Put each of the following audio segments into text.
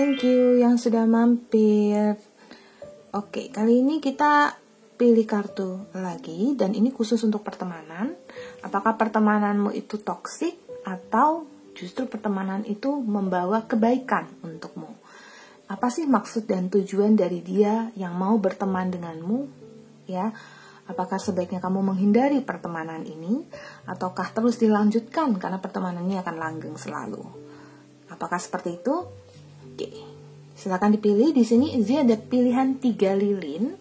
thank you yang sudah mampir. Oke, kali ini kita pilih kartu lagi, dan ini khusus untuk pertemanan. Apakah pertemananmu itu toksik atau justru pertemanan itu membawa kebaikan untukmu? Apa sih maksud dan tujuan dari dia yang mau berteman denganmu? Ya, apakah sebaiknya kamu menghindari pertemanan ini, ataukah terus dilanjutkan karena pertemanan ini akan langgeng selalu? Apakah seperti itu? Oke, silakan dipilih. Di sini Izzy ada pilihan 3 lilin.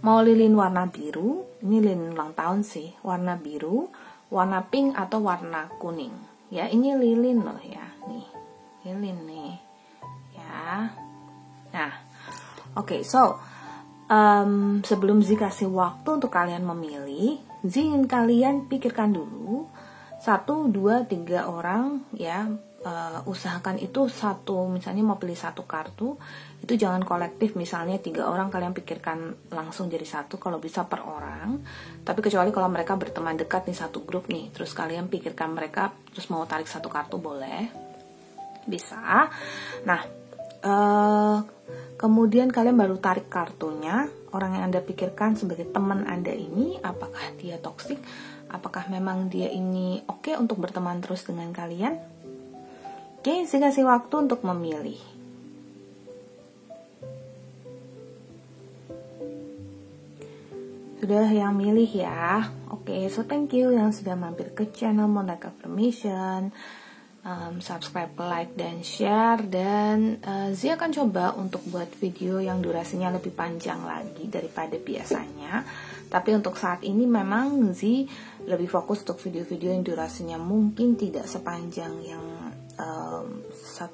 Mau lilin warna biru, ini lilin ulang tahun sih, warna biru, warna pink atau warna kuning. Ya, ini lilin loh ya, nih, lilin nih, ya. Nah, oke, sebelum Izzy kasih waktu untuk kalian memilih, Izzy ingin kalian pikirkan dulu 1, 2, 3 orang ya. Usahakan itu satu, misalnya mau pilih satu kartu, itu jangan kolektif, misalnya 3 orang kalian pikirkan langsung jadi satu, kalau bisa per orang. Tapi kecuali kalau mereka berteman dekat nih, satu grup nih, terus kalian pikirkan mereka, terus mau tarik satu kartu boleh, bisa. Nah, kemudian kalian baru tarik kartunya. Orang yang Anda pikirkan sebagai teman Anda ini, apakah dia toksik, apakah memang dia ini oke untuk berteman terus dengan kalian? Oke, saya kasih waktu untuk memilih. Sudah yang milih ya. Oke, so thank you yang sudah mampir ke channel Monarch Affirmation. Subscribe, like, dan share. Dan Zia akan coba untuk buat video yang durasinya lebih panjang lagi daripada biasanya. Tapi untuk saat ini memang Zia lebih fokus untuk video-video yang durasinya mungkin tidak sepanjang yang 1-2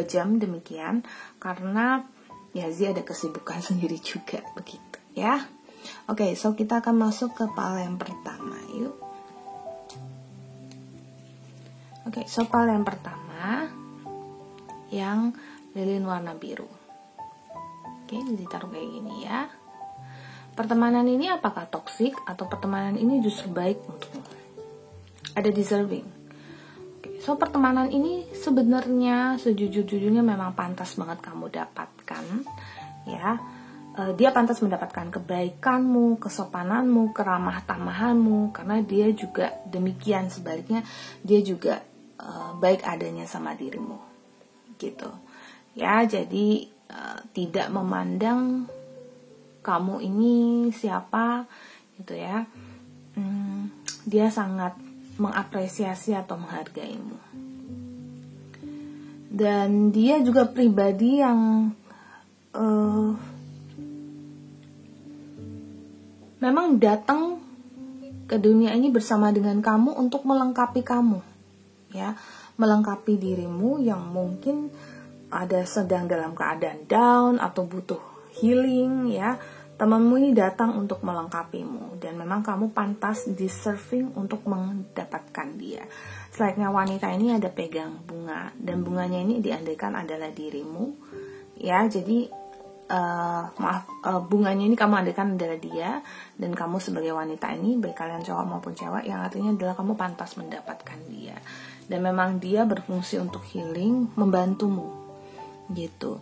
jam demikian, karena ya Zia ada kesibukan sendiri juga begitu ya. Oke, so kita akan masuk ke pile yang pertama yuk. Oke, so pile yang pertama yang lilin warna biru. Oke, ditaruh kayak gini ya. Pertemanan ini apakah toksik atau pertemanan ini justru baik untukmu? Ada deserving. So, pertemanan ini sebenarnya sejujur-jujurnya memang pantas banget kamu dapatkan, ya. Dia pantas mendapatkan kebaikanmu, kesopananmu, keramah tamahanmu, karena dia juga demikian, sebaliknya dia juga baik adanya sama dirimu, gitu. Ya, jadi tidak memandang kamu ini siapa, gitu ya. Dia sangat mengapresiasi atau menghargaimu. Dan dia juga pribadi yang memang datang ke dunia ini bersama dengan kamu untuk melengkapi kamu, ya, melengkapi dirimu yang mungkin ada sedang dalam keadaan down atau butuh healing, ya. Temanmu ini datang untuk melengkapimu, dan memang kamu pantas deserving untuk mendapatkan dia. Selayaknya wanita ini ada pegang bunga, dan bunganya ini diandaikan adalah dirimu, ya. Jadi bunganya ini kamu andaikan adalah dia, dan kamu sebagai wanita ini, baik kalian cowok maupun cewek, yang artinya adalah kamu pantas mendapatkan dia, dan memang dia berfungsi untuk healing, membantumu, gitu.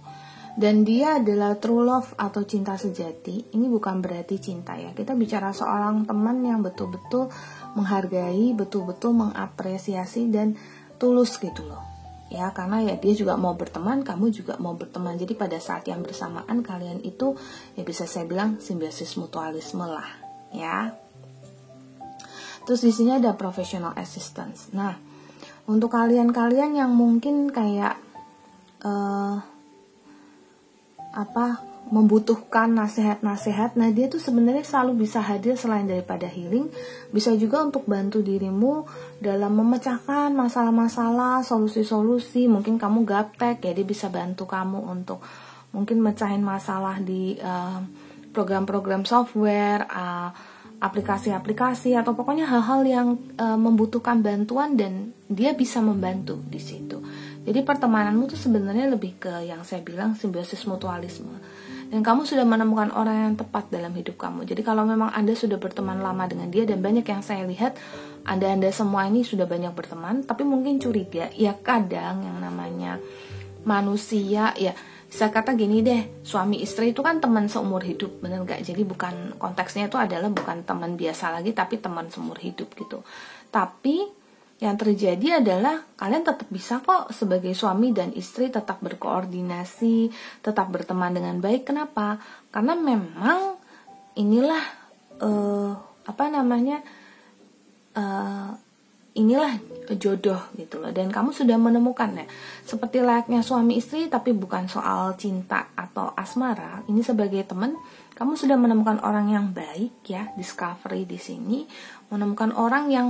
Dan dia adalah true love atau cinta sejati. Ini bukan berarti cinta ya. Kita bicara seorang teman yang betul-betul menghargai, betul-betul mengapresiasi dan tulus gitu loh. Ya, karena ya dia juga mau berteman, kamu juga mau berteman. Jadi pada saat yang bersamaan kalian itu ya bisa saya bilang simbiosis mutualisme lah, ya. Terus di sini ada professional assistance. Nah, untuk kalian-kalian yang mungkin kayak membutuhkan nasihat-nasihat, nah dia tuh sebenarnya selalu bisa hadir selain daripada healing, bisa juga untuk bantu dirimu dalam memecahkan masalah-masalah, solusi-solusi. Mungkin kamu gaptek, ya dia bisa bantu kamu untuk mungkin mecahin masalah di program-program software, aplikasi-aplikasi, atau pokoknya hal-hal yang membutuhkan bantuan, dan dia bisa membantu di situ. Jadi pertemananmu tuh sebenarnya lebih ke yang saya bilang simbiosis mutualisme. Dan kamu sudah menemukan orang yang tepat dalam hidup kamu. Jadi kalau memang Anda sudah berteman lama dengan dia, dan banyak yang saya lihat Anda semua ini sudah banyak berteman, tapi mungkin curiga, ya kadang yang namanya manusia ya. Saya kata gini deh, suami istri itu kan teman seumur hidup, bener gak? Jadi bukan, konteksnya itu adalah bukan teman biasa lagi, tapi teman seumur hidup gitu. Tapi yang terjadi adalah kalian tetap bisa kok sebagai suami dan istri tetap berkoordinasi, tetap berteman dengan baik. Kenapa? Karena memang inilah inilah jodoh gitu loh, dan kamu sudah menemukannya. Seperti layaknya suami istri, tapi bukan soal cinta atau asmara. Ini sebagai teman, kamu sudah menemukan orang yang baik ya. Discovery di sini, menemukan orang yang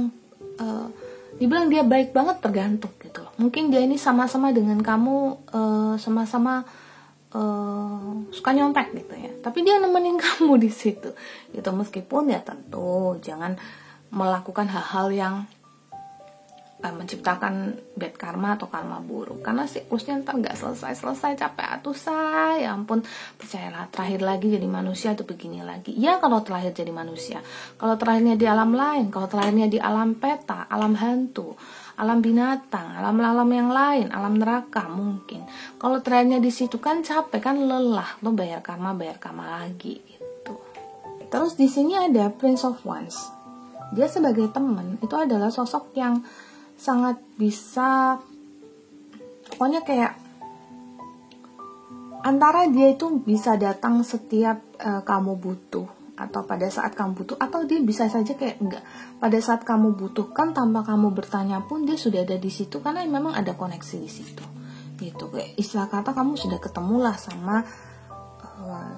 dibilang dia baik banget tergantung gitu loh. Mungkin dia ini sama-sama dengan kamu, sama-sama suka nyontek gitu ya, tapi dia nemenin kamu di situ gitu. Meskipun ya tentu jangan melakukan hal-hal yang menciptakan bad karma atau karma buruk, karena siklusnya ntar nggak selesai capek atuh ya ampun. Percayalah, terakhir lagi jadi manusia itu begini lagi ya. Kalau terakhir jadi manusia, kalau terakhirnya di alam lain, kalau terakhirnya di alam peta, alam hantu, alam binatang, alam-alam yang lain, alam neraka mungkin. Kalau terakhirnya di situ kan capek, kan lelah, lo bayar karma lagi gitu. Terus di sini ada Prince of Wands. Dia sebagai teman itu adalah sosok yang sangat bisa, pokoknya kayak antara dia itu bisa datang setiap kamu butuh, atau pada saat kamu butuh, atau dia bisa saja kayak enggak, pada saat kamu butuhkan tanpa kamu bertanya pun dia sudah ada di situ, karena memang ada koneksi di situ gitu. Kayak istilah kata kamu sudah ketemulah sama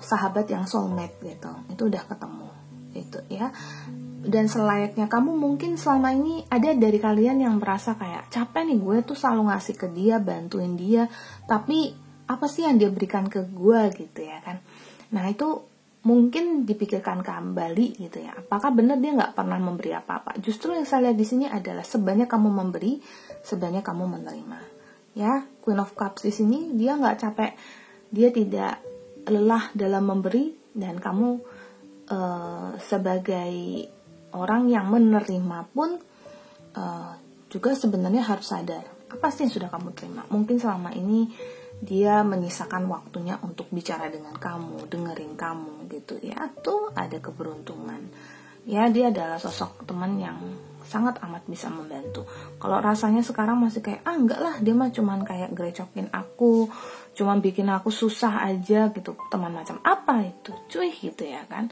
sahabat yang soulmate gitu, itu udah ketemu gitu ya. Dan selayaknya kamu, mungkin selama ini ada dari kalian yang merasa kayak capek nih, gue tuh selalu ngasih ke dia, bantuin dia, tapi apa sih yang dia berikan ke gue gitu ya kan. Nah itu mungkin dipikirkan kembali gitu ya, apakah benar dia nggak pernah memberi apa-apa. Justru yang saya lihat di sini adalah sebanyak kamu memberi, sebanyak kamu menerima ya. Queen of Cups di sini dia nggak capek, dia tidak lelah dalam memberi, dan kamu sebagai orang yang menerima pun juga sebenarnya harus sadar apa sih yang sudah kamu terima. Mungkin selama ini dia menyisakan waktunya untuk bicara dengan kamu, dengerin kamu gitu ya, tuh ada keberuntungan ya. Dia adalah sosok teman yang sangat amat bisa membantu. Kalau rasanya sekarang masih kayak enggak lah, dia mah cuman kayak grecokin aku, cuman bikin aku susah aja gitu, teman macam apa itu cuy gitu ya kan.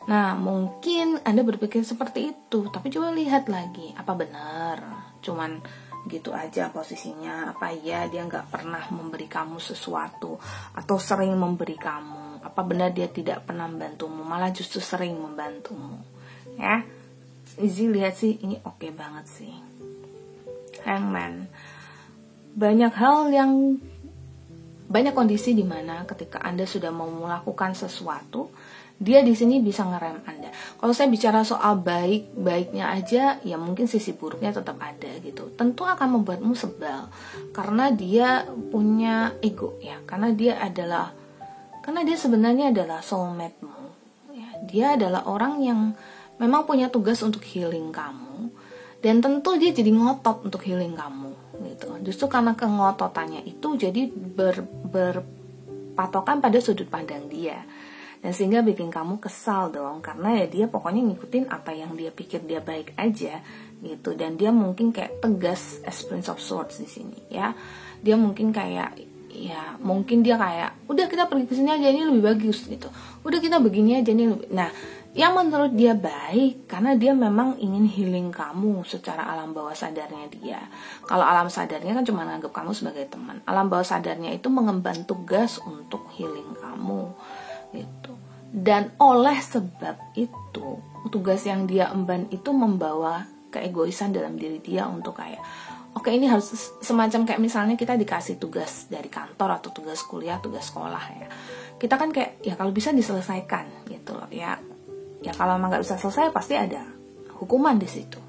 Nah mungkin Anda berpikir seperti itu, tapi coba lihat lagi, apa benar cuman gitu aja posisinya? Apa iya dia nggak pernah memberi kamu sesuatu, atau sering memberi kamu? Apa benar dia tidak pernah membantumu, malah justru sering membantumu ya? Easy lihat sih, ini oke banget sih. Hangman, banyak kondisi di mana ketika Anda sudah mau melakukan sesuatu, dia di sini bisa ngerem Anda. Kalau saya bicara soal baiknya aja, ya mungkin sisi buruknya tetap ada gitu. Tentu akan membuatmu sebal, karena dia punya ego ya, karena dia sebenarnya adalah soulmate-mu ya. Dia adalah orang yang memang punya tugas untuk healing kamu, dan tentu dia jadi ngotot untuk healing kamu gitu. Justru karena kengototannya itu jadi berpatokan pada sudut pandang dia, dan sehingga bikin kamu kesal dong, karena ya dia pokoknya ngikutin apa yang dia pikir dia baik aja gitu. Dan dia mungkin kayak tegas as Prince of Swords di sini ya. Dia mungkin kayak ya, mungkin dia kayak udah kita pergi ke sini aja, ini lebih bagus gitu. Udah kita begini aja, ini lebih. Nah, yang menurut dia baik karena dia memang ingin healing kamu secara alam bawah sadarnya dia. Kalau alam sadarnya kan cuma menganggap kamu sebagai teman. Alam bawah sadarnya itu mengemban tugas untuk healing kamu gitu. Dan oleh sebab itu, tugas yang dia emban itu membawa keegoisan dalam diri dia untuk kayak, oke, ini harus semacam kayak misalnya kita dikasih tugas dari kantor atau tugas kuliah, tugas sekolah ya. Kita kan kayak ya kalau bisa diselesaikan gitu loh ya. Ya kalau emang nggak bisa selesai pasti ada hukuman di situ.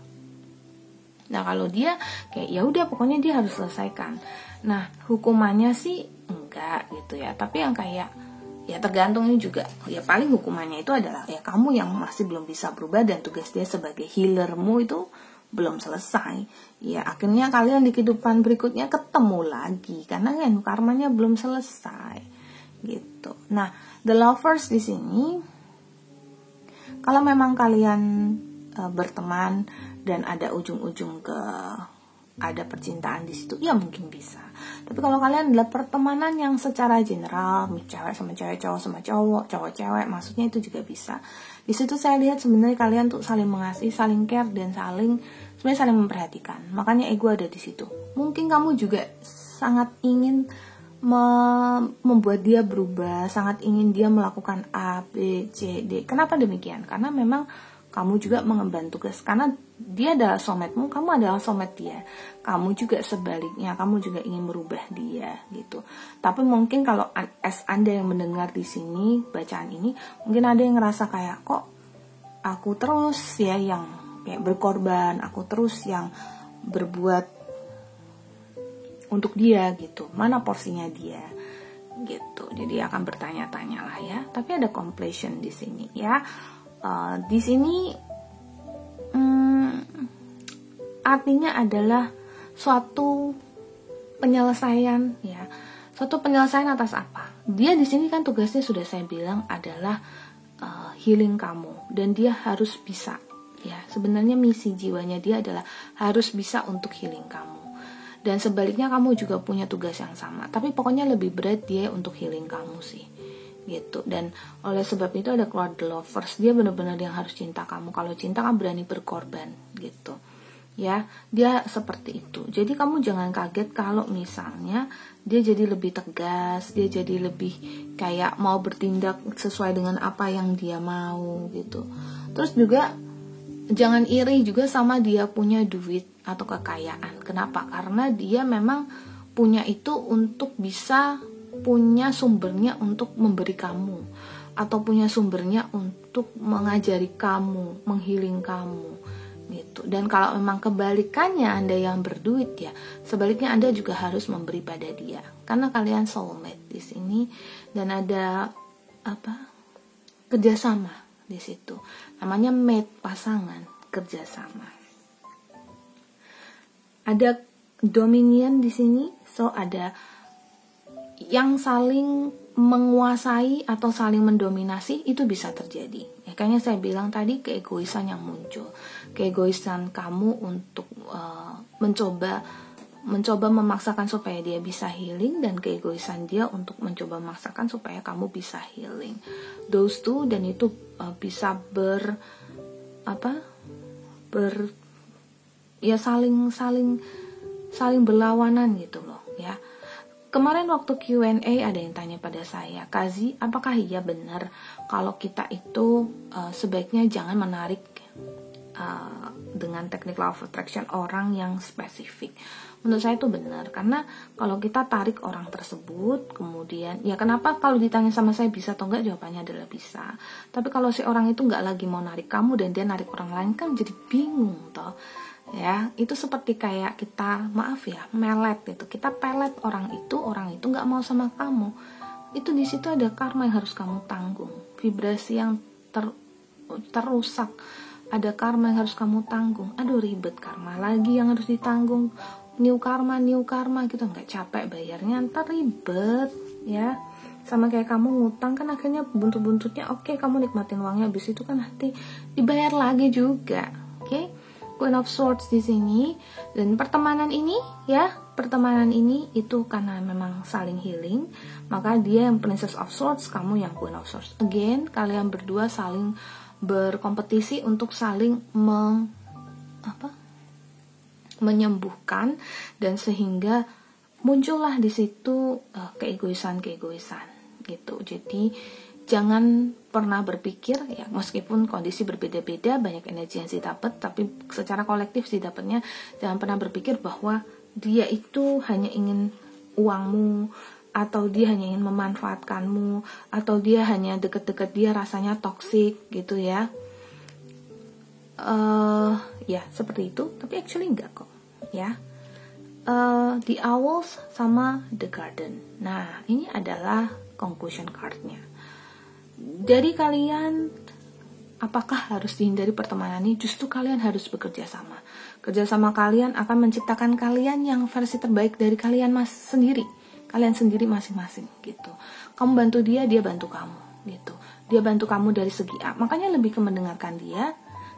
Nah kalau dia kayak ya udah pokoknya dia harus selesaikan. Nah hukumannya sih enggak gitu ya, tapi yang kayak ya tergantung ini juga. Ya paling hukumannya itu adalah ya kamu yang masih belum bisa berubah, dan tugas dia sebagai healermu itu belum selesai. Ya akhirnya kalian di kehidupan berikutnya ketemu lagi karena kan karmanya belum selesai gitu. Nah, the lovers di sini, kalau memang kalian berteman dan ada ujung-ujung ke ada percintaan di situ, ya mungkin bisa. Tapi kalau kalian adalah pertemanan yang secara general, cewek sama cewek, cowok sama cowok, cowok cewek, maksudnya itu juga bisa. Di situ saya lihat sebenarnya kalian tuh saling mengasihi, saling care, dan sebenarnya saling memperhatikan. Makanya ego ada di situ. Mungkin kamu juga sangat ingin membuat dia berubah, sangat ingin dia melakukan A, B, C, D. Kenapa demikian? Karena memang kamu juga mengemban tugas, karena dia adalah soulmate-mu, kamu adalah soulmate dia. Kamu juga sebaliknya, kamu juga ingin merubah dia gitu. Tapi mungkin kalau Anda yang mendengar di sini bacaan ini, mungkin ada yang ngerasa kayak, kok aku terus ya yang kayak berkorban, aku terus yang berbuat untuk dia gitu. Mana porsinya dia? Gitu. Jadi akan bertanya-tanya lah ya. Tapi ada completion di sini ya. Di sini artinya adalah suatu penyelesaian ya. Suatu penyelesaian atas apa? Dia di sini kan tugasnya sudah saya bilang adalah healing kamu, dan dia harus bisa ya. Sebenarnya misi jiwanya dia adalah harus bisa untuk healing kamu. Dan sebaliknya kamu juga punya tugas yang sama. Tapi pokoknya lebih berat dia untuk healing kamu sih. Gitu. Dan oleh sebab itu ada keluar the lovers, dia benar-benar yang harus cinta kamu. Kalau cinta kan berani berkorban gitu ya, dia seperti itu. Jadi kamu jangan kaget kalau misalnya dia jadi lebih tegas, dia jadi lebih kayak mau bertindak sesuai dengan apa yang dia mau gitu. Terus juga jangan iri juga sama dia punya duit atau kekayaan. Kenapa? Karena dia memang punya itu untuk bisa punya sumbernya untuk memberi kamu, atau punya sumbernya untuk mengajari kamu, menghealing kamu gitu. Dan kalau memang kebalikannya Anda yang berduit ya, sebaliknya Anda juga harus memberi pada dia. Karena kalian soulmate di sini dan ada kerjasama di situ. Namanya mate, pasangan, kerjasama. Ada dominion di sini, so ada yang saling menguasai atau saling mendominasi, itu bisa terjadi. Ya, kayaknya saya bilang tadi keegoisan yang muncul, keegoisan kamu untuk mencoba memaksakan supaya dia bisa healing, dan keegoisan dia untuk mencoba memaksakan supaya kamu bisa healing. Those two, dan itu bisa saling berlawanan gitu loh ya. Kemarin waktu Q&A ada yang tanya pada saya, Kazi, apakah iya benar kalau kita itu sebaiknya jangan menarik dengan teknik law of attraction orang yang spesifik? Menurut saya itu benar, karena kalau kita tarik orang tersebut, kemudian ya kenapa kalau ditanya sama saya bisa atau enggak, jawabannya adalah bisa. Tapi kalau si orang itu enggak lagi mau narik kamu dan dia narik orang lain, kan jadi bingung toh. Ya, itu seperti kayak kita, maaf ya, melet gitu. Kita pelet orang itu nggak mau sama kamu. Itu di situ ada karma yang harus kamu tanggung. Vibrasi yang terusak. Ada karma yang harus kamu tanggung. Aduh, ribet, karma lagi yang harus ditanggung. New karma gitu, nggak capek bayarnya, ntar ribet ya. Sama kayak kamu ngutang kan, akhirnya buntut-buntutnya oke, kamu nikmatin uangnya, habis itu kan nanti dibayar lagi juga. Oke? Queen of Swords di sini. Dan pertemanan ini itu karena memang saling healing, maka dia yang Princess of Swords, kamu yang Queen of Swords. Again, kalian berdua saling berkompetisi untuk saling menyembuhkan, dan sehingga muncullah di situ keegoisan gitu. Jadi jangan pernah berpikir ya, meskipun kondisi berbeda-beda, banyak energi yang didapat, tapi secara kolektif didapatnya, jangan pernah berpikir bahwa dia itu hanya ingin uangmu, atau dia hanya ingin memanfaatkanmu, atau dia hanya deket-deket dia rasanya toksik gitu ya. Ya seperti itu, tapi actually enggak kok ya. The Owls sama The Garden. Nah, ini adalah conclusion card-nya. Dari kalian, apakah harus dihindari pertemanan ini? Justru kalian harus bekerja sama. Kerjasama kalian akan menciptakan kalian yang versi terbaik dari kalian sendiri. Kalian sendiri masing-masing gitu. Kamu bantu dia, dia bantu kamu gitu. Dia bantu kamu dari segi A. Makanya lebih ke mendengarkan dia.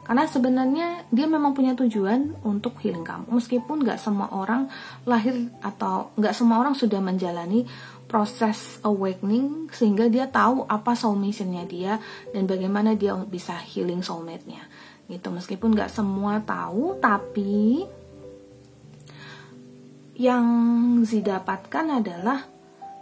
Karena sebenarnya dia memang punya tujuan untuk healing kamu. Meskipun gak semua orang lahir atau gak semua orang sudah menjalani proses awakening sehingga dia tahu apa soul mission-nya dia dan bagaimana dia bisa healing soulmate-nya. Gitu. Meskipun gak semua tahu, tapi yang Zi dapatkan adalah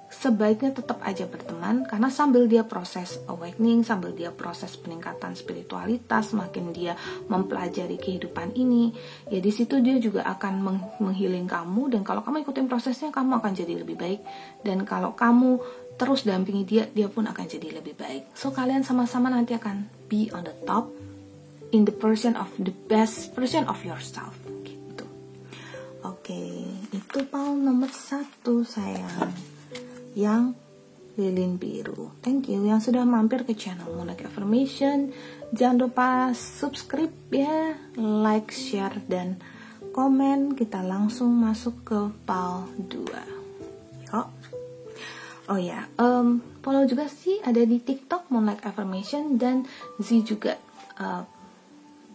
sebaiknya tetap aja berteman, karena sambil dia proses awakening, sambil dia proses peningkatan spiritualitas, makin dia mempelajari kehidupan ini, ya di situ dia juga akan menghealing kamu. Dan kalau kamu ikutin prosesnya, kamu akan jadi lebih baik. Dan kalau kamu terus dampingi dia, dia pun akan jadi lebih baik. So kalian sama-sama nanti akan be on the top, in the best version of yourself gitu. Oke, itu Paul nomor 1 sayang, yang lilin biru. Thank you yang sudah mampir ke channel Moonlight Affirmation. Jangan lupa subscribe ya, like, share, dan komen. Kita langsung masuk ke PAL 2. Yuk. Oh ya, follow juga sih ada di TikTok Moonlight Affirmation, dan Z juga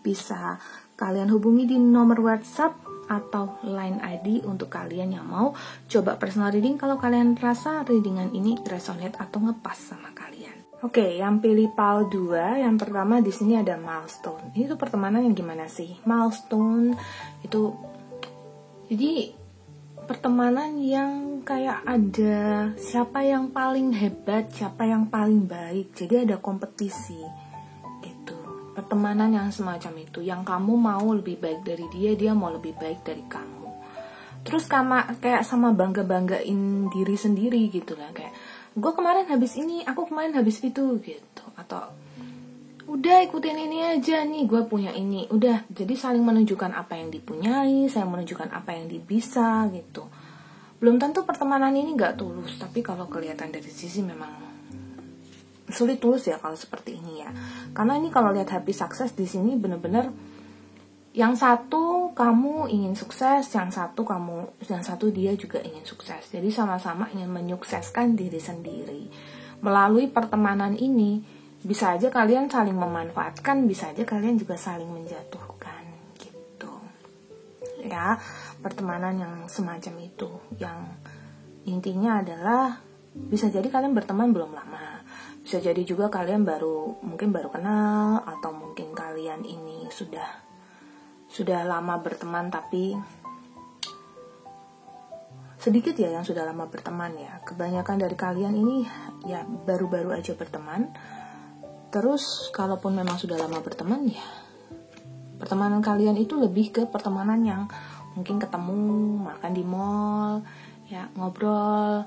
bisa kalian hubungi di nomor WhatsApp atau line ID untuk kalian yang mau coba personal reading kalau kalian rasa readingan ini resonate atau ngepas sama kalian. Oke, yang pilih PAL 2, yang pertama di sini ada milestone. Ini tuh pertemanan yang gimana sih? Milestone itu jadi pertemanan yang kayak ada siapa yang paling hebat, siapa yang paling baik. Jadi ada kompetisi. Pertemanan yang semacam itu, yang kamu mau lebih baik dari dia, dia mau lebih baik dari kamu. Terus kayak sama bangga-banggain diri sendiri gitu kan, kayak gue kemarin habis ini, aku kemarin habis itu gitu. Atau udah ikutin ini aja nih, gue punya ini. Udah, jadi saling menunjukkan apa yang dipunyai, saya menunjukkan apa yang bisa gitu. Belum tentu pertemanan ini gak tulus, tapi kalau kelihatan dari sisi memang sulit tulus ya kalau seperti ini ya. Karena ini kalau lihat happy success di sini bener-bener yang satu kamu ingin sukses, yang satu dia juga ingin sukses. Jadi sama-sama ingin menyukseskan diri sendiri. Melalui pertemanan ini bisa aja kalian saling memanfaatkan, bisa aja kalian juga saling menjatuhkan gitu. Ya, pertemanan yang semacam itu yang intinya adalah bisa jadi kalian berteman belum lama. Bisa jadi juga kalian mungkin baru kenal, atau mungkin kalian ini sudah lama berteman, tapi sedikit ya yang sudah lama berteman ya. Kebanyakan dari kalian ini ya baru-baru aja berteman. Terus kalaupun memang sudah lama berteman ya, pertemanan kalian itu lebih ke pertemanan yang mungkin ketemu, makan di mall, ya ngobrol,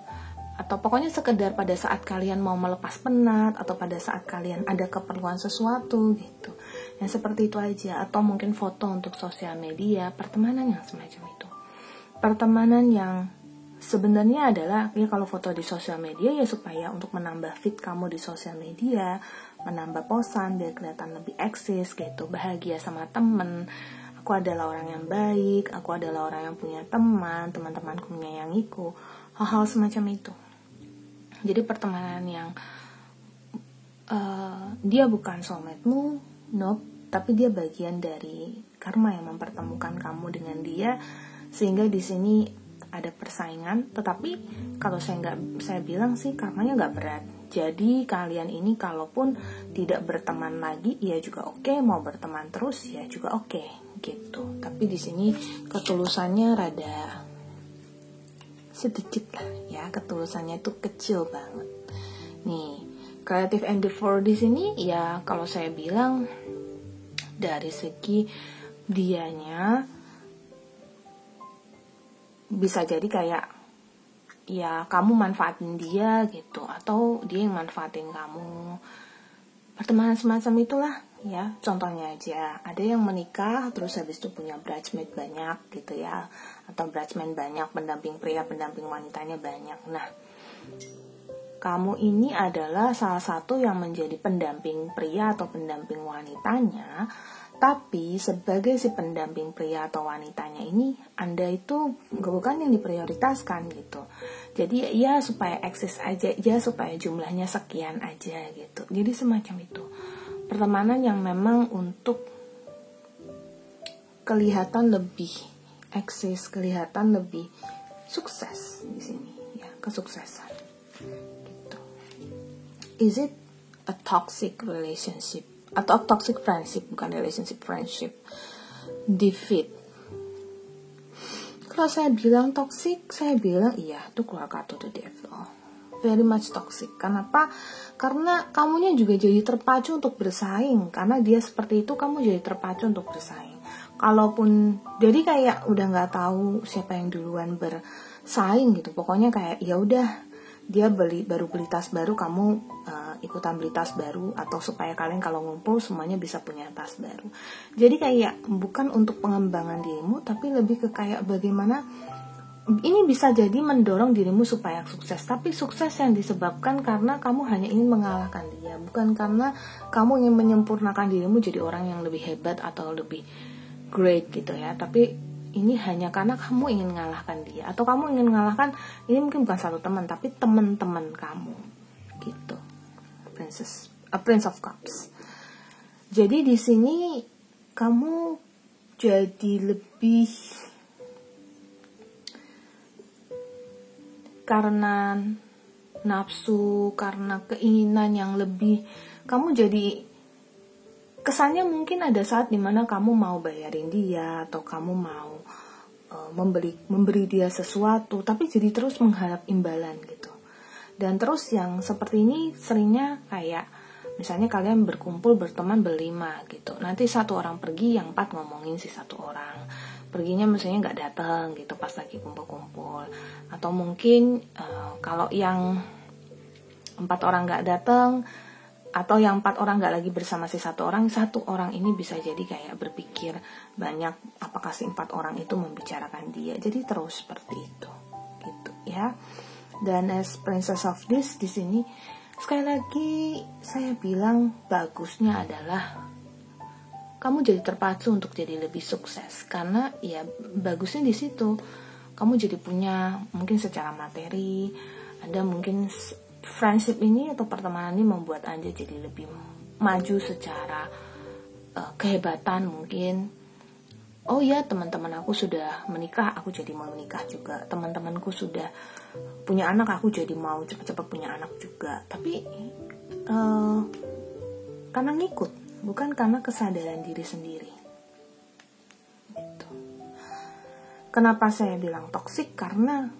atau pokoknya sekedar pada saat kalian mau melepas penat, atau pada saat kalian ada keperluan sesuatu gitu. Yang seperti itu aja. Atau mungkin foto untuk sosial media, pertemanan yang semacam itu. Pertemanan yang sebenarnya adalah, ya kalau foto di sosial media ya supaya untuk menambah feed kamu di sosial media, menambah posan biar kelihatan lebih eksis gitu, bahagia sama temen. Aku adalah orang yang baik, aku adalah orang yang punya teman, teman-temanku menyayangiku. Hal-hal semacam itu. Jadi pertemanan yang dia bukan soulmate-mu, nope, tapi dia bagian dari karma yang mempertemukan kamu dengan dia, sehingga di sini ada persaingan. Tetapi kalau saya bilang sih karmanya nggak berat. Jadi kalian ini kalaupun tidak berteman lagi, ya juga oke. Mau berteman terus, ya juga oke, gitu. Tapi di sini ketulusannya rada sedikit lah ya, ketulusannya itu kecil banget. Nih, creative endeavor di sini ya kalau saya bilang dari segi dianya bisa jadi kayak ya kamu manfaatin dia gitu, atau dia yang manfaatin kamu. Pertemanan semacam itulah ya. Contohnya aja, ada yang menikah terus habis itu punya bridesmaid banyak gitu ya, atau bridesmaid banyak, pendamping pria, pendamping wanitanya banyak. Nah, kamu ini adalah salah satu yang menjadi pendamping pria atau pendamping wanitanya, tapi sebagai si pendamping pria atau wanitanya ini, Anda itu bukan yang diprioritaskan gitu. Jadi ya supaya eksis aja, ya supaya jumlahnya sekian aja gitu. Jadi semacam itu. Pertemanan yang memang untuk kelihatan lebih eksis, kelihatan lebih sukses di sini ya, kesuksesan. Gitu. Is it a toxic relationship atau toxic friendship, bukan relationship, friendship? Defeat. Kalau saya bilang toxic, saya bilang iya, itu keluarga to the devil. Very much toxic. Kenapa? Karena kamunya juga jadi terpacu untuk bersaing. Karena dia seperti itu, kamu jadi terpacu untuk bersaing. Kalaupun jadi kayak udah nggak tahu siapa yang duluan bersaing gitu. Pokoknya kayak ya udah, dia baru beli tas baru, kamu ikutan beli tas baru, atau supaya kalian kalau ngumpul semuanya bisa punya tas baru. Jadi kayak bukan untuk pengembangan dirimu, tapi lebih ke kayak bagaimana ini bisa jadi mendorong dirimu supaya sukses, tapi sukses yang disebabkan karena kamu hanya ingin mengalahkan dia, bukan karena kamu ingin menyempurnakan dirimu jadi orang yang lebih hebat atau lebih great gitu ya, tapi ini hanya karena kamu ingin mengalahkan dia, atau kamu ingin mengalahkan, ini mungkin bukan satu teman, tapi teman-teman kamu gitu. Prince of Cups. Jadi di sini kamu jadi lebih karena nafsu, karena keinginan yang lebih, kamu jadi kesannya mungkin ada saat dimana kamu mau bayarin dia, atau kamu mau memberi dia sesuatu, tapi jadi terus mengharap imbalan gitu. Dan terus yang seperti ini seringnya kayak misalnya kalian berkumpul berteman berlima gitu, nanti satu orang pergi, yang 4 ngomongin si satu orang perginya misalnya nggak datang gitu pas lagi kumpul-kumpul, atau mungkin kalau yang 4 orang nggak datang, atau yang 4 orang nggak lagi bersama si satu orang ini bisa jadi kayak berpikir banyak, apakah si 4 orang itu membicarakan dia, jadi terus seperti itu gitu ya. Dan as Princess of this di sini sekali lagi saya bilang bagusnya adalah kamu jadi terpacu untuk jadi lebih sukses, karena ya bagusnya di situ kamu jadi punya mungkin secara materi, Anda mungkin friendship ini atau pertemanan ini membuat Anda jadi lebih maju secara kehebatan mungkin. Oh ya, teman-teman aku sudah menikah, aku jadi mau menikah juga. Teman-temanku sudah punya anak, aku jadi mau cepat-cepat punya anak juga. Tapi karena ngikut, bukan karena kesadaran diri sendiri. Gitu. Kenapa saya bilang toksik? Karena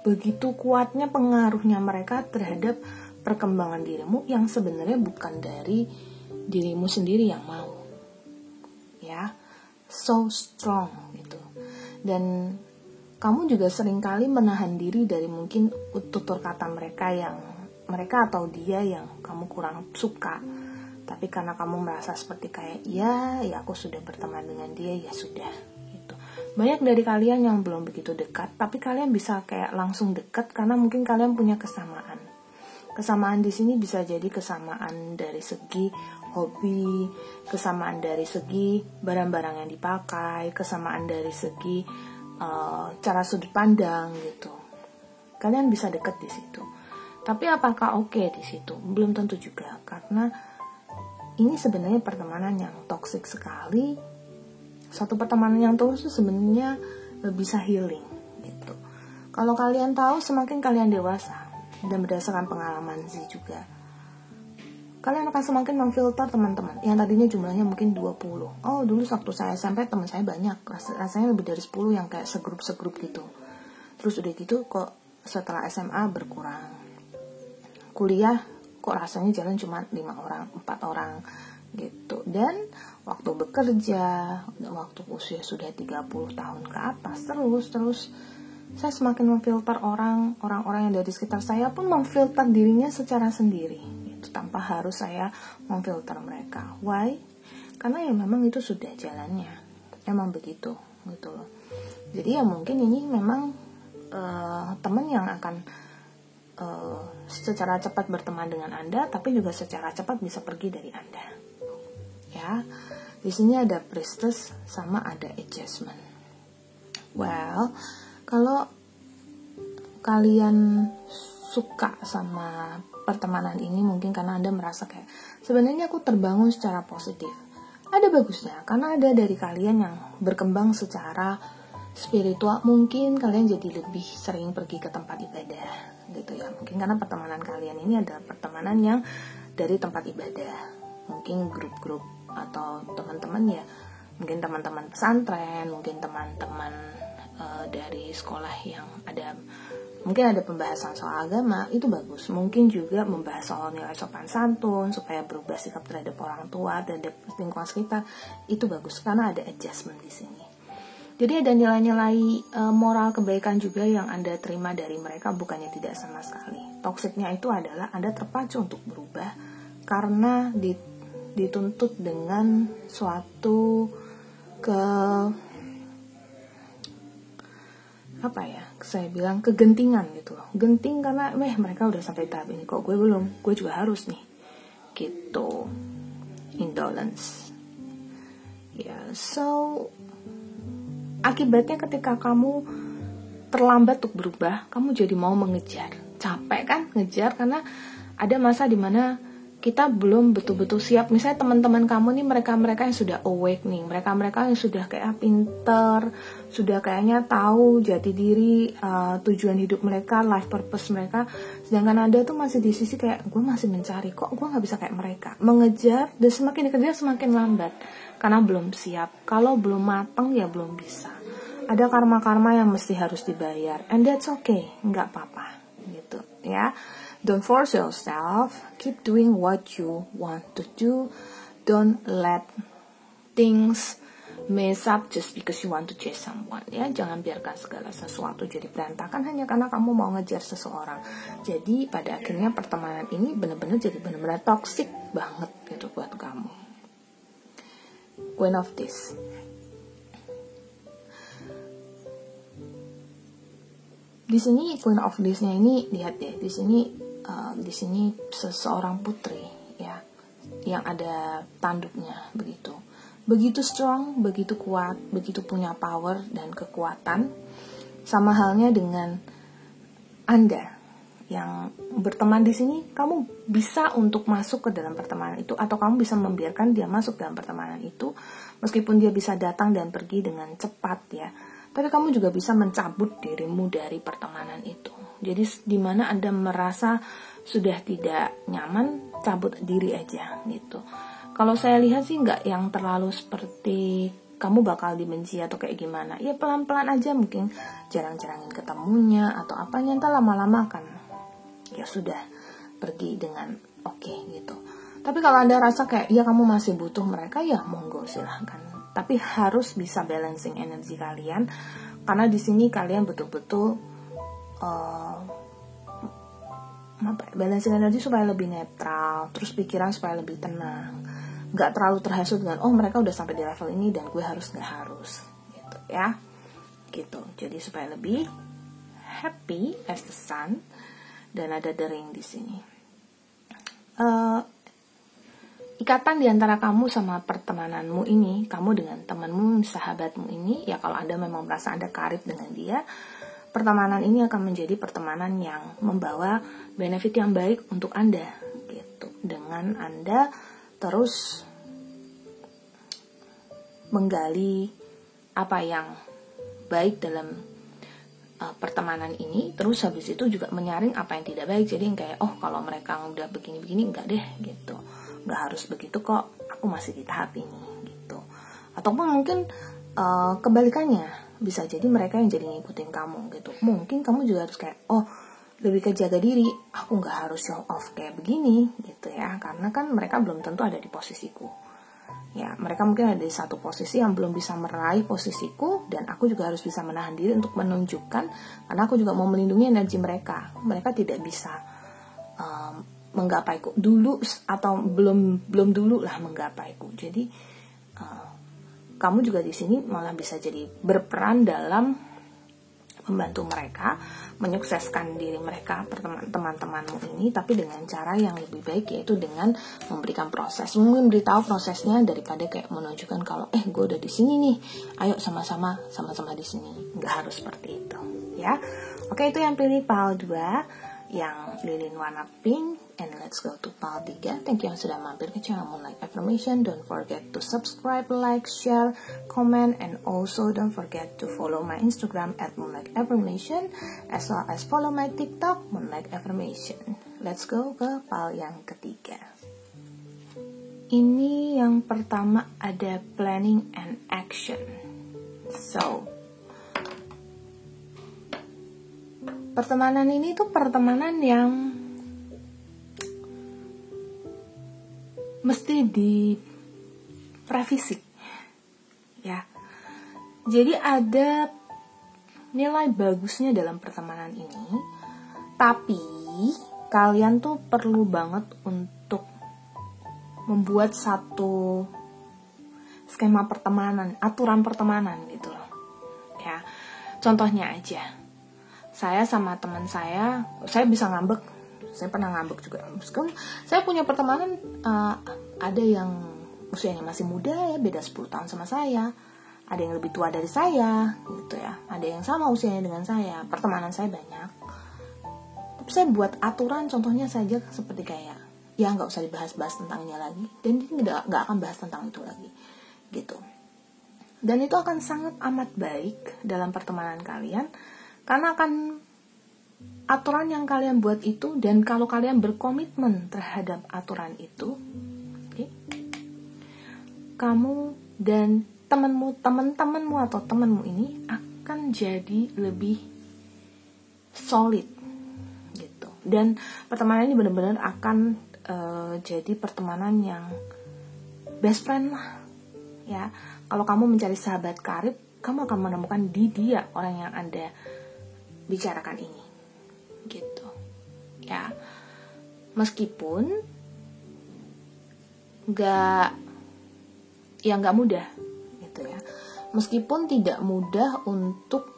begitu kuatnya pengaruhnya mereka terhadap perkembangan dirimu yang sebenarnya bukan dari dirimu sendiri yang mau. Ya. So strong gitu. Dan kamu juga seringkali menahan diri dari mungkin tutur kata mereka atau dia yang kamu kurang suka, tapi karena kamu merasa seperti kayak ya aku sudah berteman dengan dia, ya sudah gitu. Banyak dari kalian yang belum begitu dekat, tapi kalian bisa kayak langsung dekat karena mungkin kalian punya kesamaan di sini bisa jadi kesamaan dari segi hobi, kesamaan dari segi barang-barang yang dipakai, kesamaan dari segi cara sudut pandang gitu. Kalian bisa dekat di situ. Tapi apakah oke di situ? Belum tentu juga, karena ini sebenarnya pertemanan yang toksik sekali. Satu pertemanan yang toksik sebenarnya bisa healing gitu. Kalau kalian tahu, semakin kalian dewasa dan berdasarkan pengalaman sih juga, kalian akan semakin memfilter teman-teman yang tadinya jumlahnya mungkin 20. Oh, dulu waktu saya SMP teman saya banyak, rasanya lebih dari 10 yang kayak segrup gitu. Terus udah gitu kok setelah SMA berkurang. Kuliah kok rasanya jalan cuma 5 orang, 4 orang gitu. Dan waktu bekerja, waktu usia sudah 30 tahun ke atas, terus saya semakin memfilter orang-orang yang dari sekitar saya pun memfilter dirinya secara sendiri. Tanpa harus saya memfilter mereka. Why? Karena ya memang itu sudah jalannya, memang begitu gitu loh. Jadi ya mungkin ini memang teman yang akan secara cepat berteman dengan Anda, tapi juga secara cepat bisa pergi dari Anda. Ya, di sini ada priestess sama ada adjustment. Well, kalau kalian suka sama pertemanan ini, mungkin karena Anda merasa kayak sebenarnya aku terbangun secara positif. Ada bagusnya, karena ada dari kalian yang berkembang secara spiritual, mungkin kalian jadi lebih sering pergi ke tempat ibadah gitu ya. Mungkin karena pertemanan kalian ini adalah pertemanan yang dari tempat ibadah, mungkin grup-grup atau teman-teman ya, mungkin teman-teman pesantren, mungkin teman-teman dari sekolah yang ada, mungkin ada pembahasan soal agama, itu bagus. Mungkin juga membahas soal nilai sopan santun supaya berubah sikap terhadap orang tua, terhadap lingkungan sekitar, itu bagus karena ada adjustment di sini. Jadi ada nilai-nilai moral kebaikan juga yang Anda terima dari mereka, bukannya tidak sama sekali. Toksiknya itu adalah Anda terpacu untuk berubah karena dituntut dengan suatu saya bilang kegentingan gitu loh. Genting karena mereka udah sampai tahap ini, kok gue belum, gue juga harus nih gitu. Indolence ya. So akibatnya ketika kamu terlambat untuk berubah, kamu jadi mau mengejar. Capek kan ngejar, karena ada masa dimana kita belum betul-betul siap. Misalnya teman-teman kamu nih, mereka-mereka yang sudah awake nih, mereka-mereka yang sudah kayak pinter, sudah kayaknya tahu jati diri, tujuan hidup mereka, life purpose mereka. Sedangkan Anda tuh masih di sisi kayak, gue masih mencari, kok gue gak bisa kayak mereka. Mengejar, dan semakin dikejar semakin lambat, karena belum siap. Kalau belum matang ya belum bisa. Ada karma-karma yang mesti harus dibayar, and that's okay, nggak apa-apa gitu ya. Don't force yourself, keep doing what you want to do. Don't let things mess up just because you want to chase someone ya. Jangan biarkan segala sesuatu jadi berantakan hanya karena kamu mau ngejar seseorang. Jadi pada akhirnya pertemanan ini benar-benar jadi benar-benar toxic banget gitu buat kamu. Queen of this. Di sini Queen of This-nya ini, lihat deh, di sini seseorang putri ya, yang ada tanduknya begitu strong, begitu kuat, begitu punya power dan kekuatan. Sama halnya dengan Anda yang berteman di sini, kamu bisa untuk masuk ke dalam pertemanan itu, atau kamu bisa membiarkan dia masuk dalam pertemanan itu, meskipun dia bisa datang dan pergi dengan cepat ya. Tapi kamu juga bisa mencabut dirimu dari pertemanan itu. Jadi di mana Anda merasa sudah tidak nyaman, cabut diri aja gitu. Kalau saya lihat sih nggak yang terlalu seperti kamu bakal dibenci atau kayak gimana. Ya pelan-pelan aja, mungkin jarang-jarangin ketemunya atau apanya, entah lama-lama kan ya sudah pergi dengan oke gitu. Tapi kalau Anda rasa kayak ya kamu masih butuh mereka, ya monggo silahkan. Tapi harus bisa balancing energi kalian, karena di sini kalian betul-betul balancing energi supaya lebih netral, terus pikiran supaya lebih tenang, nggak terlalu terhasut dengan mereka udah sampai di level ini dan gue harus nggak harus gitu ya, gitu. Jadi supaya lebih happy as the sun, dan ada the ring di sini. Ikatan di antara kamu sama pertemananmu ini, kamu dengan temanmu, sahabatmu ini, ya kalau Anda memang merasa Anda karib dengan dia, pertemanan ini akan menjadi pertemanan yang membawa benefit yang baik untuk Anda gitu. Dengan Anda terus menggali apa yang baik dalam pertemanan ini, terus habis itu juga menyaring apa yang tidak baik. Jadi kayak kalau mereka udah begini-begini enggak deh gitu, nggak harus begitu kok, aku masih di tahap ini gitu. Ataupun mungkin kebalikannya, bisa jadi mereka yang jadi ngikutin kamu gitu. Mungkin kamu juga harus kayak lebih ke jaga diri, aku nggak harus show off kayak begini gitu ya, karena kan mereka belum tentu ada di posisiku ya. Mereka mungkin ada di satu posisi yang belum bisa meraih posisiku, dan aku juga harus bisa menahan diri untuk menunjukkan, karena aku juga mau melindungi energi mereka. Mereka tidak bisa menggapaiku dulu, atau belum dulu lah menggapaiku. Jadi kamu juga di sini malah bisa jadi berperan dalam membantu mereka menyukseskan diri mereka, teman-temanmu ini, tapi dengan cara yang lebih baik, yaitu dengan memberikan proses, memberitahu prosesnya daripada kayak menunjukkan kalau gue udah di sini nih, ayo sama-sama di sini. Nggak harus seperti itu ya. Oke, itu yang pilih PAL 2 yang lilin warna pink. And let's go to PAL 3. Thank you yang sudah mampir ke channel Moonlight Affirmation. Don't forget to subscribe, like, share, comment, and also don't forget to follow my Instagram at Moonlight Affirmation, as well as follow my TikTok Moonlight Affirmation. Let's go ke PAL yang ketiga. Ini yang pertama ada planning and action. So, pertemanan ini tuh pertemanan yang mesti direvisi ya. Jadi ada nilai bagusnya dalam pertemanan ini, tapi kalian tuh perlu banget untuk membuat satu skema pertemanan, aturan pertemanan gitu loh ya. Contohnya aja, saya sama teman saya bisa ngambek. Saya pernah ngambek juga. Meskipun saya punya pertemanan, ada yang usianya masih muda ya, beda 10 tahun sama saya. Ada yang lebih tua dari saya, gitu ya. Ada yang sama usianya dengan saya. Pertemanan saya banyak. Tapi saya buat aturan, contohnya saja seperti kayak, ya nggak usah dibahas-bahas tentangnya lagi. Dan dia nggak akan bahas tentang itu lagi, gitu. Dan itu akan sangat amat baik dalam pertemanan kalian, karena akan aturan yang kalian buat itu, dan kalau kalian berkomitmen terhadap aturan itu, okay, kamu dan teman-temanmu atau temanmu ini akan jadi lebih solid gitu. Dan pertemanan ini benar-benar akan jadi pertemanan yang best friend lah ya. Kalau kamu mencari sahabat karib, kamu akan menemukan di dia orang yang Anda bicarakan ini gitu ya. Meskipun nggak mudah gitu ya, meskipun tidak mudah untuk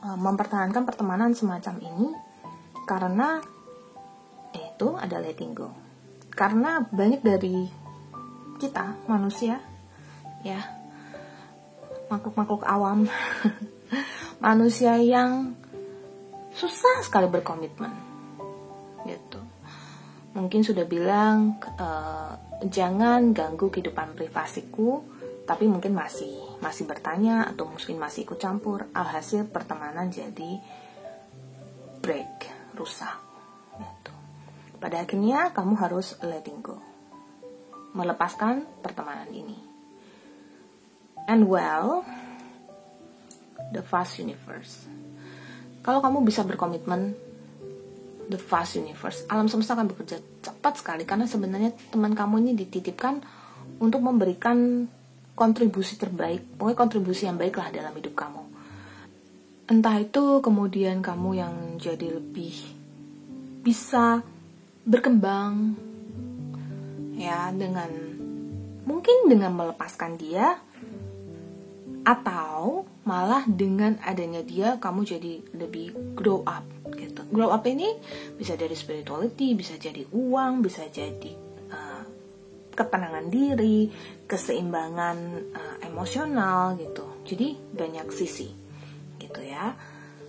mempertahankan pertemanan semacam ini, karena itu ada letting go. Karena banyak dari kita manusia ya, makhluk-makhluk awam manusia yang susah sekali berkomitmen gitu. Mungkin sudah bilang jangan ganggu kehidupan privasiku, tapi mungkin masih bertanya atau mungkin masih ikut campur. Alhasil pertemanan jadi rusak gitu. Pada akhirnya kamu harus letting go, melepaskan pertemanan ini. And well, the vast universe, kalau kamu bisa berkomitmen, the vast universe, alam semesta akan bekerja cepat sekali, karena sebenarnya teman kamu ini dititipkan untuk memberikan kontribusi terbaik, pokoknya kontribusi yang baik lah dalam hidup kamu. Entah itu kemudian kamu yang jadi lebih bisa berkembang ya, mungkin dengan melepaskan dia, atau malah dengan adanya dia kamu jadi lebih grow up gitu. Grow up ini bisa dari spirituality, bisa jadi uang, bisa jadi ketenangan diri, keseimbangan emosional gitu. Jadi banyak sisi gitu ya.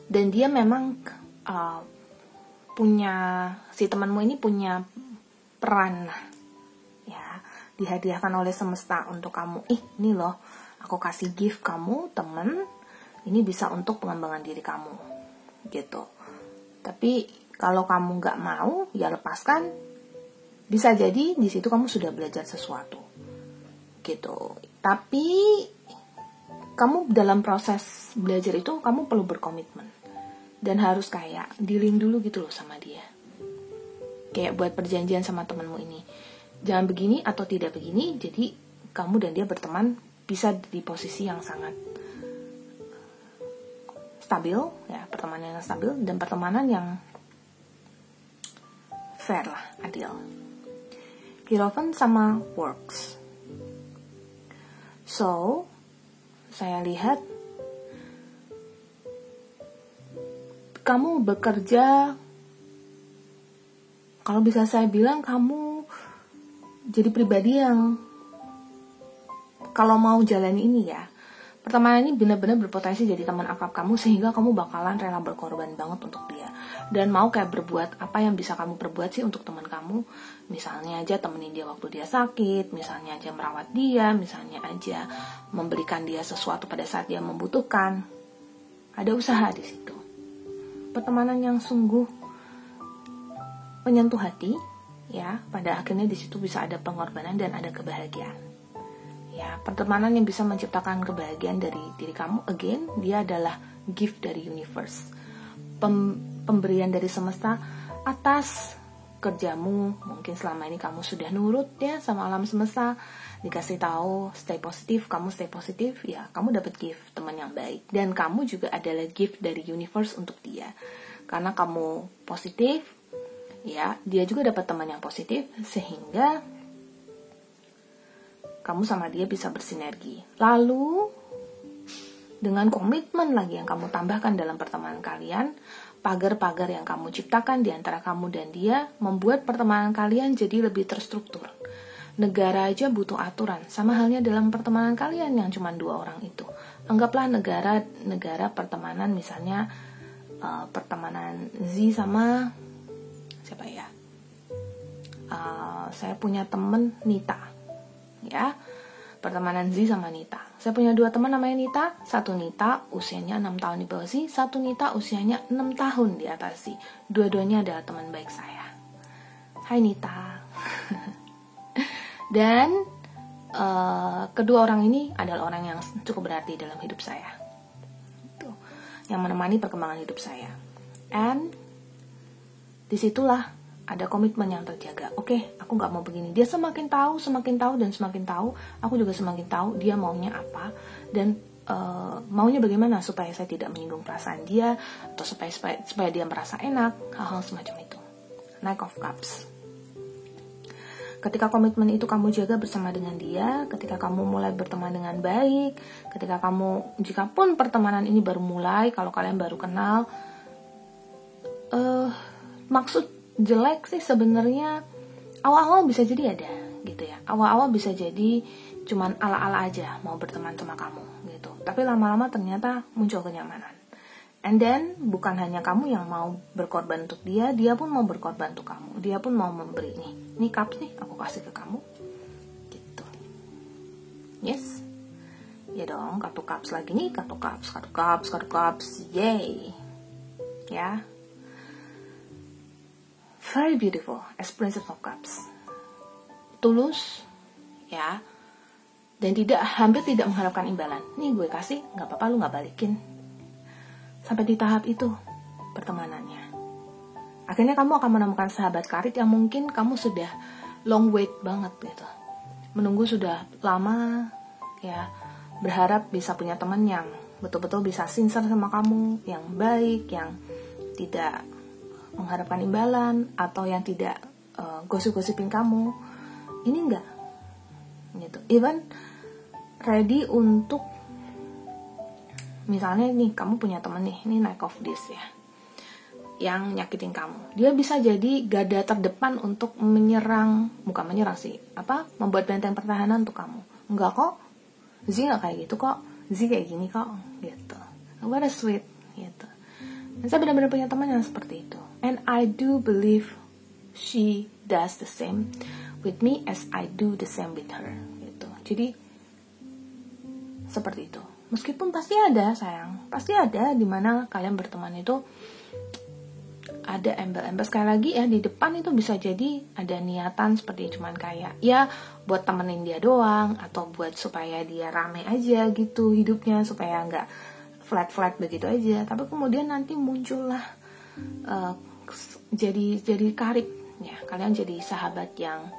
Dan dia memang si temanmu ini punya peran ya, dihadiahkan oleh semesta untuk kamu. Ini loh, aku kasih gift kamu temen, ini bisa untuk pengembangan diri kamu gitu. Tapi kalau kamu nggak mau, ya lepaskan. Bisa jadi di situ kamu sudah belajar sesuatu gitu. Tapi kamu dalam proses belajar itu kamu perlu berkomitmen dan harus kayak dealing dulu gitu loh sama dia. Kayak buat perjanjian sama temanmu ini, jangan begini atau tidak begini. Jadi kamu dan dia berteman bisa di posisi yang sangat stabil ya, pertemanan yang stabil dan pertemanan yang fair lah, adil. Hierophant sama works. So, saya lihat kamu bekerja, kalau bisa saya bilang kamu jadi pribadi yang kalau mau jalan ini ya, pertemanan ini benar-benar berpotensi jadi teman akrab kamu, sehingga kamu bakalan rela berkorban banget untuk dia. Dan mau kayak berbuat apa yang bisa kamu perbuat sih untuk teman kamu. Misalnya aja temenin dia waktu dia sakit, misalnya aja merawat dia, misalnya aja memberikan dia sesuatu pada saat dia membutuhkan. Ada usaha di situ. Pertemanan yang sungguh menyentuh hati, ya, pada akhirnya di situ bisa ada pengorbanan dan ada kebahagiaan. Ya, pertemanan yang bisa menciptakan kebahagiaan dari diri kamu, again, dia adalah gift dari universe. Pemberian dari semesta atas kerjamu. Mungkin selama ini kamu sudah nurut ya sama alam semesta, dikasih tahu stay positif, kamu stay positif, ya kamu dapat gift teman yang baik. Dan kamu juga adalah gift dari universe untuk dia. Karena kamu positif, ya, dia juga dapat teman yang positif, sehingga kamu sama dia bisa bersinergi. Lalu, dengan komitmen lagi yang kamu tambahkan dalam pertemanan kalian, pagar-pagar yang kamu ciptakan di antara kamu dan dia, membuat pertemanan kalian jadi lebih terstruktur. Negara aja butuh aturan, sama halnya dalam pertemanan kalian yang cuma 2 orang itu. Anggaplah negara pertemanan, misalnya pertemanan Z sama siapa ya? Saya punya temen Nita. Ya, pertemanan Z sama Nita. Saya punya 2 teman namanya Nita. Satu Nita usianya 6 tahun di bawah Z, satu Nita usianya 6 tahun di atas Z. Dua-duanya adalah teman baik saya. Hai Nita. Dan kedua orang ini adalah orang yang cukup berarti dalam hidup saya. Tuh, yang menemani perkembangan hidup saya. And disitulah ada komitmen yang terjaga. Oke, aku gak mau begini. Dia semakin tahu, dan semakin tahu. Aku juga semakin tahu dia maunya apa. Dan maunya bagaimana supaya saya tidak menyinggung perasaan dia. Atau supaya dia merasa enak. Hal-hal semacam itu. Knight of Cups. Ketika komitmen itu kamu jaga bersama dengan dia. Ketika kamu mulai berteman dengan baik. Ketika kamu, jika pun pertemanan ini baru mulai. Kalau kalian baru kenal. Maksud jelek sih sebenarnya awal-awal bisa jadi ada gitu ya. Awal-awal bisa jadi cuman ala-ala aja mau berteman sama kamu gitu. Tapi lama-lama ternyata muncul kenyamanan. And then bukan hanya kamu yang mau berkorban untuk dia, dia pun mau berkorban untuk kamu. Dia pun mau memberi nih cups nih aku kasih ke kamu. Gitu. Yes. Ya dong, kartu cups lagi nih, kartu cups. Yay. Ya. Very beautiful as Princess of Cups. Tulus, ya, dan hampir tidak mengharapkan imbalan. Nih gue kasih, nggak apa-apa lu nggak balikin. Sampai di tahap itu pertemanannya. Akhirnya kamu akan menemukan sahabat karib yang mungkin kamu sudah long wait banget gitu. Menunggu sudah lama, ya, berharap bisa punya teman yang betul-betul bisa sincere sama kamu, yang baik, yang tidak mengharapkan imbalan, atau yang tidak gosip-gosipin kamu. Ini enggak gitu. Even ready untuk, misalnya nih kamu punya temen nih, ini Knight of This ya, yang nyakitin kamu. Dia bisa jadi garda terdepan untuk bukan menyerang sih, membuat benteng pertahanan untuk kamu. Enggak kok, Z nggak kayak gitu kok, Z kayak gini kok, gitu. What a sweet, gitu. Dan saya benar-benar punya teman yang seperti itu. And I do believe she does the same with me as I do the same with her. Gitu. Jadi seperti itu. Meskipun pasti ada sayang, pasti ada dimana kalian berteman itu ada embel-embel. Sekali lagi ya, di depan itu bisa jadi ada niatan seperti cuman kayak ya buat temenin dia doang, atau buat supaya dia rame aja gitu hidupnya, supaya nggak flat begitu aja. Tapi kemudian nanti muncullah jadi karib ya, kalian jadi sahabat yang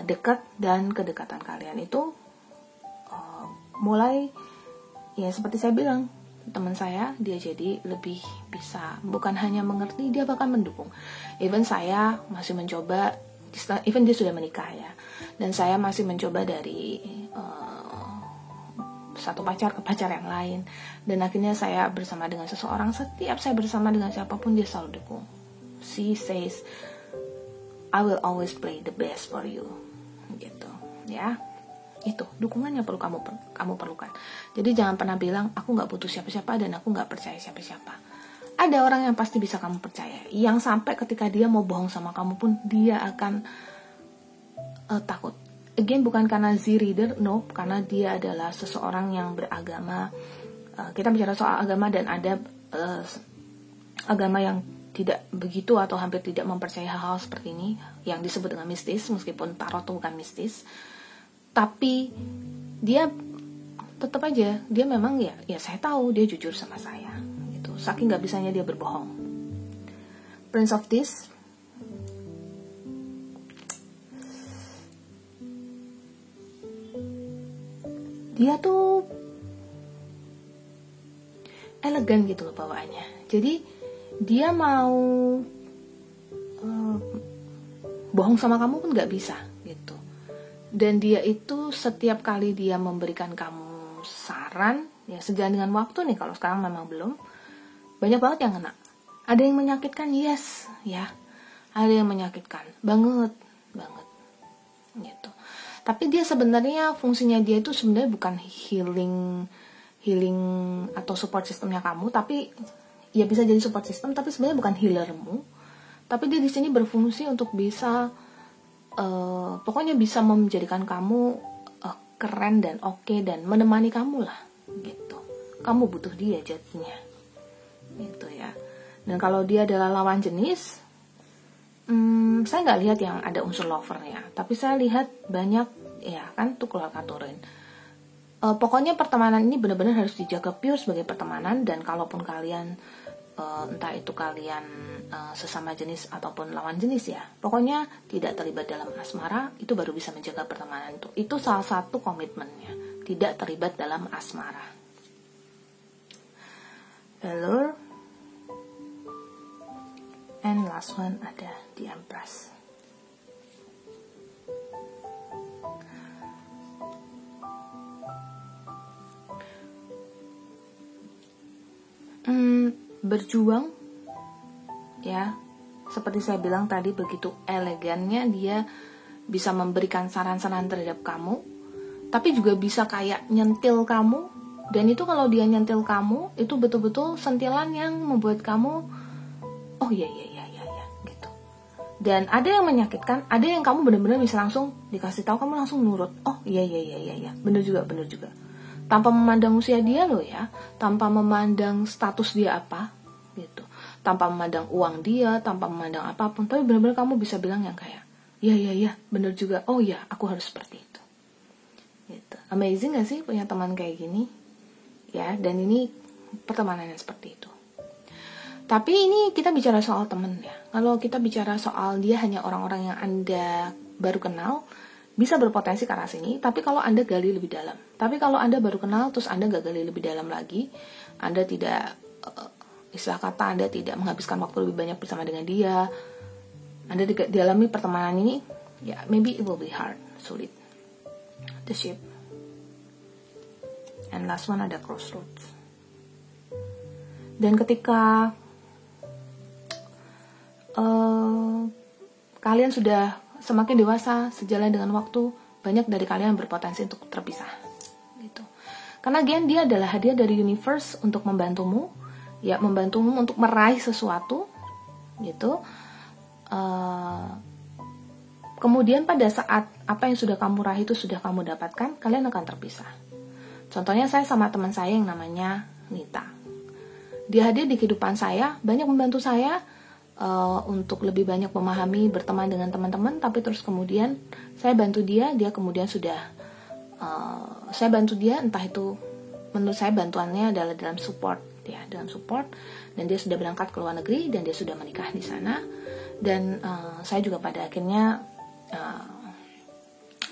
dekat, dan kedekatan kalian itu mulai ya seperti saya bilang, teman saya dia jadi lebih bisa bukan hanya mengerti, dia bahkan mendukung. Even saya masih mencoba, even dia sudah menikah ya, dan saya masih mencoba dari satu pacar ke pacar yang lain, dan akhirnya saya bersama dengan seseorang, setiap saya bersama dengan siapapun dia selalu dukung. She says I will always play the best for you, gitu ya. Itu dukungan yang perlu kamu perlukan. Jadi jangan pernah bilang aku nggak butuh siapa-siapa dan aku nggak percaya siapa-siapa. Ada orang yang pasti bisa kamu percaya, yang sampai ketika dia mau bohong sama kamu pun dia akan takut. Again, bukan karena Z-reader, no, karena dia adalah seseorang yang beragama. Kita bicara soal agama dan ada agama yang tidak begitu atau hampir tidak mempercayai hal-hal seperti ini yang disebut dengan mistis, meskipun tarot itu bukan mistis. Tapi dia tetap aja, dia memang ya saya tahu dia jujur sama saya gitu. Saking nggak bisanya dia berbohong. Prince of This, dia tuh elegan gitu loh bawaannya. Jadi dia mau bohong sama kamu pun nggak bisa gitu. Dan dia itu setiap kali dia memberikan kamu saran, ya sejalan dengan waktu nih, kalau sekarang memang belum, banyak banget yang kena. Ada yang menyakitkan, yes, ya. Ada yang menyakitkan, banget gitu. Tapi dia sebenarnya fungsinya dia itu sebenarnya bukan healing atau support sistemnya kamu, tapi ya bisa jadi support system, tapi sebenarnya bukan healermu. Tapi dia di sini berfungsi untuk bisa pokoknya bisa menjadikan kamu keren dan oke dan menemani kamu lah gitu. Kamu butuh dia jadinya gitu ya. Dan kalau dia adalah lawan jenis, saya nggak lihat yang ada unsur lovernya, tapi saya lihat banyak ya kan tuh keluar katurin. Pokoknya pertemanan ini benar-benar harus dijaga pure sebagai pertemanan, dan kalaupun kalian entah itu kalian sesama jenis ataupun lawan jenis ya, pokoknya tidak terlibat dalam asmara, itu baru bisa menjaga pertemanan itu. Itu salah satu komitmennya, tidak terlibat dalam asmara. Allure, and last one ada The Empress. Berjuang ya, seperti saya bilang tadi, begitu elegannya dia bisa memberikan saran-saran terhadap kamu, tapi juga bisa kayak nyentil kamu. Dan itu kalau dia nyentil kamu, itu betul-betul sentilan yang membuat kamu oh iya gitu. Dan ada yang menyakitkan, ada yang kamu benar-benar bisa langsung dikasih tahu, kamu langsung nurut. Oh iya, bener juga. Tanpa memandang usia dia loh ya, tanpa memandang status dia apa gitu, tanpa memandang uang dia, tanpa memandang apapun, tapi benar-benar kamu bisa bilang yang kayak iya, bener juga, oh ya aku harus seperti itu gitu. Amazing gak sih punya teman kayak gini ya? Dan ini pertemanan yang seperti itu. Tapi ini kita bicara soal temen ya. Kalau kita bicara soal dia hanya orang-orang yang Anda baru kenal, bisa berpotensi ke arah sini. Tapi kalau Anda gali lebih dalam, tapi kalau Anda baru kenal terus Anda gak gali lebih dalam lagi, Anda tidak istilah kata Anda tidak menghabiskan waktu lebih banyak bersama dengan dia, Anda dialami pertemanan ini, ya maybe it will be hard, sulit. The Ship, and last one ada Crossroads. Dan ketika kalian sudah semakin dewasa, sejalan dengan waktu, banyak dari kalian berpotensi untuk terpisah gitu. Karena again, dia adalah hadiah dari universe untuk membantumu, ya membantumu untuk meraih sesuatu gitu. Kemudian pada saat apa yang sudah kamu raih itu sudah kamu dapatkan, kalian akan terpisah. Contohnya saya sama teman saya yang namanya Nita. Dia hadir di kehidupan saya, banyak membantu saya untuk lebih banyak memahami, berteman dengan teman-teman. Tapi terus kemudian saya bantu dia kemudian sudah saya bantu dia, entah itu menurut saya bantuannya adalah dalam support, dan dia sudah berangkat ke luar negeri dan dia sudah menikah di sana. Dan saya juga pada akhirnya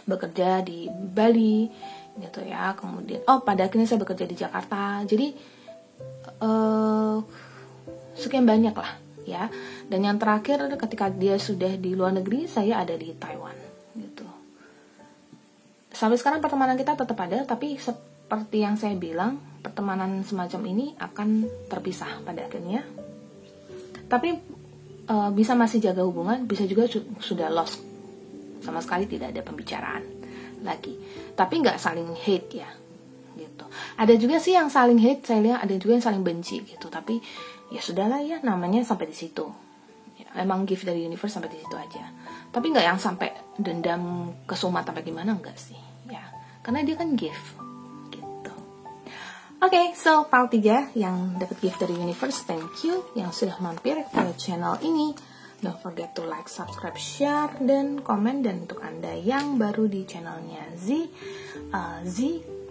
bekerja di Bali gitu ya. Kemudian pada akhirnya saya bekerja di Jakarta. Jadi sekian banyak lah ya. Dan yang terakhir ketika dia sudah di luar negeri, saya ada di Taiwan gitu. Sampai sekarang pertemanan kita tetap ada, tapi seperti yang saya bilang, pertemanan semacam ini akan terpisah pada akhirnya. Tapi bisa masih jaga hubungan, bisa juga sudah lost, sama sekali tidak ada pembicaraan lagi. Tapi nggak saling hate ya, gitu. Ada juga sih yang saling hate, saya lihat ada juga yang saling benci gitu. Tapi ya sudahlah ya, namanya sampai di situ. Ya, emang gift dari universe sampai di situ aja. Tapi nggak yang sampai dendam kesumat sampai gimana, enggak sih ya, karena dia kan gift gitu. Oke, so part 3 yang dapat gift dari universe, thank you yang sudah mampir ke channel ini. Don't forget to like, subscribe, share, dan komen. Dan untuk Anda yang baru di channelnya Z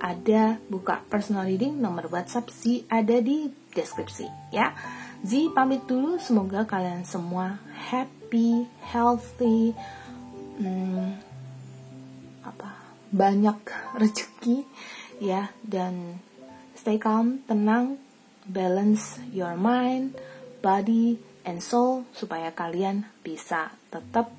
ada buka personal reading, nomor WhatsApp Z ada di deskripsi ya. Z pamit dulu, semoga kalian semua happy, healthy, banyak rezeki ya, dan stay calm, tenang, balance your mind, body, and soul, supaya kalian bisa tetap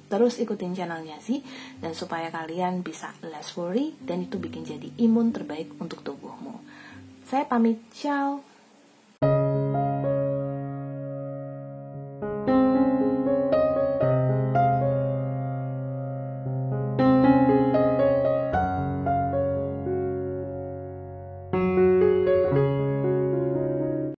terus ikutin channelnya sih, dan supaya kalian bisa less worry, dan itu bikin jadi imun terbaik untuk tubuhmu. Saya pamit, ciao.